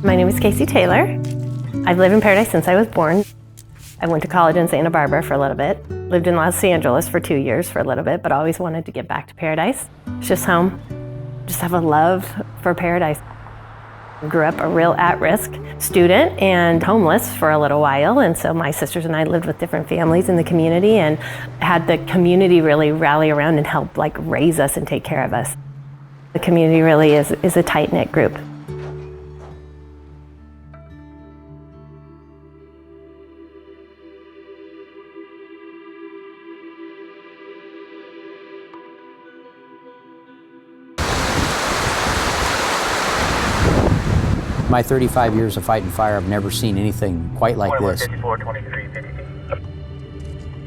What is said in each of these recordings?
My name is Casey Taylor. I've lived in Paradise since I was born. I went to college in Santa Barbara for a little bit, lived in Los Angeles for 2 years for a little bit, but always wanted to get back to Paradise. It's just home. Just have a love for Paradise. Grew up a real at-risk student and homeless for a little while, and so my sisters and I lived with different families in the community and had the community really rally around and help raise us and take care of us. The community really is a tight-knit group. My 35 years of fighting fire, I've never seen anything quite like this.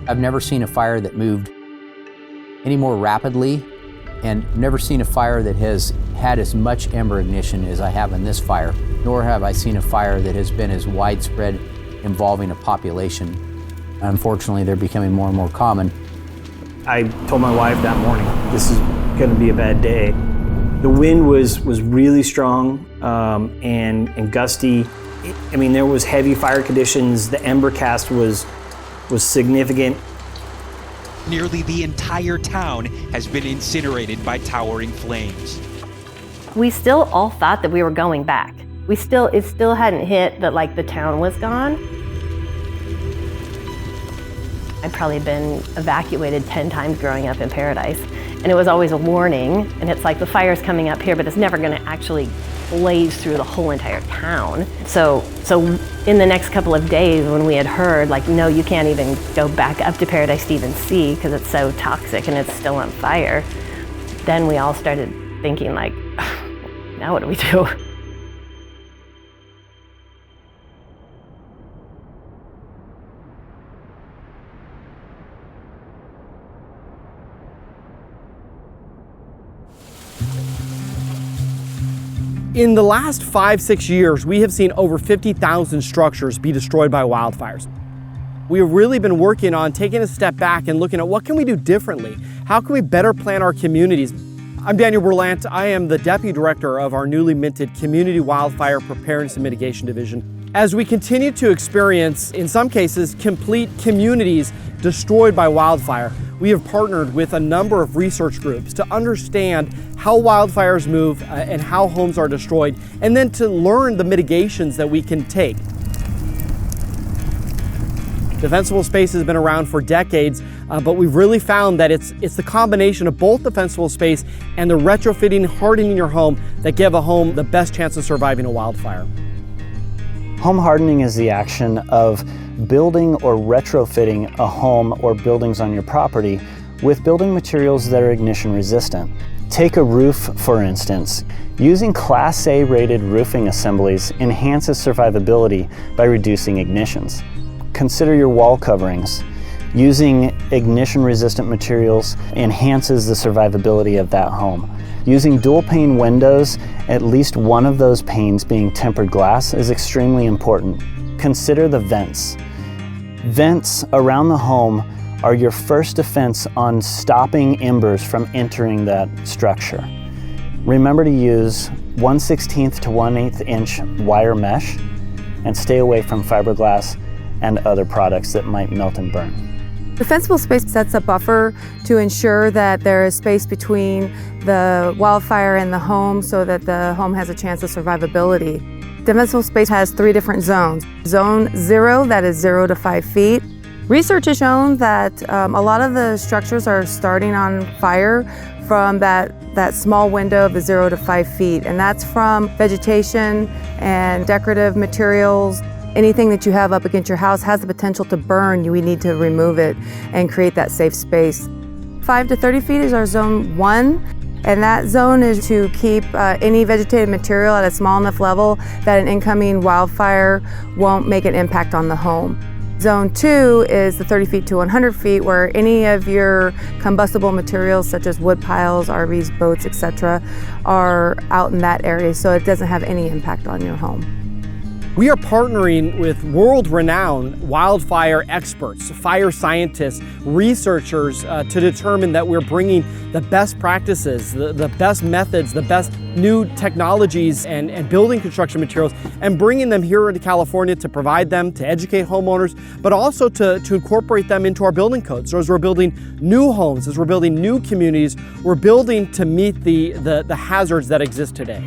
I've never seen a fire that moved any more rapidly, and never seen a fire that has had as much ember ignition as I have in this fire, nor have I seen a fire that has been as widespread, involving a population. Unfortunately, they're becoming more and more common. I told my wife that morning, this is going to be a bad day. The wind was really strong and gusty. There was heavy fire conditions. The ember cast was significant. Nearly the entire town has been incinerated by towering flames. We still all thought that we were going back. It still hadn't hit that the town was gone. I'd probably been evacuated 10 times growing up in Paradise. And it was always a warning, and it's the fire's coming up here, but it's never gonna actually blaze through the whole entire town. So in the next couple of days when we had heard, no, you can't even go back up to Paradise to even see because it's so toxic and it's still on fire, then we all started thinking now what do we do? In the last 5-6 years, we have seen over 50,000 structures be destroyed by wildfires. We have really been working on taking a step back and looking at what can we do differently? How can we better plan our communities? I'm Daniel Berlant. I am the Deputy Director of our newly minted Community Wildfire Preparedness and Mitigation Division. As we continue to experience, in some cases, complete communities destroyed by wildfire, we have partnered with a number of research groups to understand how wildfires move and how homes are destroyed, and then to learn the mitigations that we can take. Defensible space has been around for decades, but we've really found that it's the combination of both defensible space and the retrofitting, hardening your home that give a home the best chance of surviving a wildfire. Home hardening is the action of building or retrofitting a home or buildings on your property with building materials that are ignition resistant. Take a roof, for instance. Using Class A rated roofing assemblies enhances survivability by reducing ignitions. Consider your wall coverings. Using ignition resistant materials enhances the survivability of that home. Using dual pane windows, at least one of those panes being tempered glass, is extremely important. Consider the vents. Vents around the home are your first defense on stopping embers from entering that structure. Remember to use 1/16 to 1/8 inch wire mesh and stay away from fiberglass and other products that might melt and burn. Defensible space sets a buffer to ensure that there is space between the wildfire and the home so that the home has a chance of survivability. Defensible space has 3 different zones. Zone 0, that is 0 to 5 feet. Research has shown that a lot of the structures are starting on fire from that small window of the 0 to 5 feet, and that's from vegetation and decorative materials. Anything that you have up against your house has the potential to burn. You need to remove it and create that safe space. 5 to 30 feet is our zone 1, and that zone is to keep any vegetative material at a small enough level that an incoming wildfire won't make an impact on the home. Zone 2 is the 30 feet to 100 feet, where any of your combustible materials such as wood piles, RVs, boats, etc. are out in that area, so it doesn't have any impact on your home. We are partnering with world-renowned wildfire experts, fire scientists, researchers to determine that we're bringing the best practices, the best methods, the best new technologies and building construction materials, and bringing them here into California to provide them, to educate homeowners, but also to incorporate them into our building codes. So as we're building new homes, as we're building new communities, we're building to meet the hazards that exist today.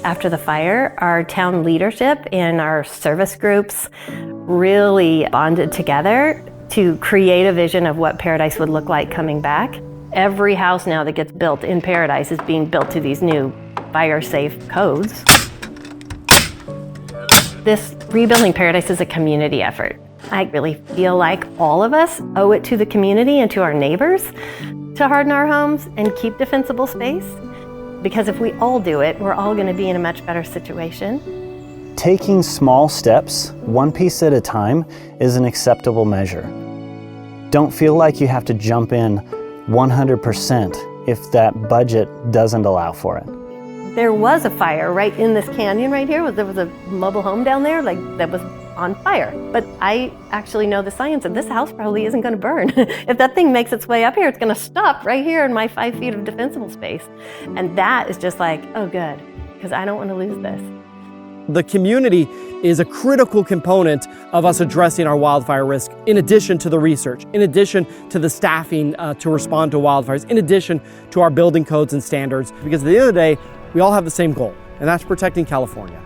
After the fire, our town leadership and our service groups really bonded together to create a vision of what Paradise would look like coming back. Every house now that gets built in Paradise is being built to these new fire-safe codes. This rebuilding Paradise is a community effort. I really feel like all of us owe it to the community and to our neighbors to harden our homes and keep defensible space. Because if we all do it, we're all going to be in a much better situation. Taking small steps, one piece at a time, is an acceptable measure. Don't feel like you have to jump in 100% if that budget doesn't allow for it. There was a fire right in this canyon right here. There was a mobile home down there that was on fire. But I actually know the science and this house probably isn't going to burn. If that thing makes its way up here, it's going to stop right here in my 5 feet of defensible space. And that is just like, oh good, because I don't want to lose this. The community is a critical component of us addressing our wildfire risk, in addition to the research, in addition to the staffing to respond to wildfires, in addition to our building codes and standards. Because at the end of the day, we all have the same goal, and that's protecting California.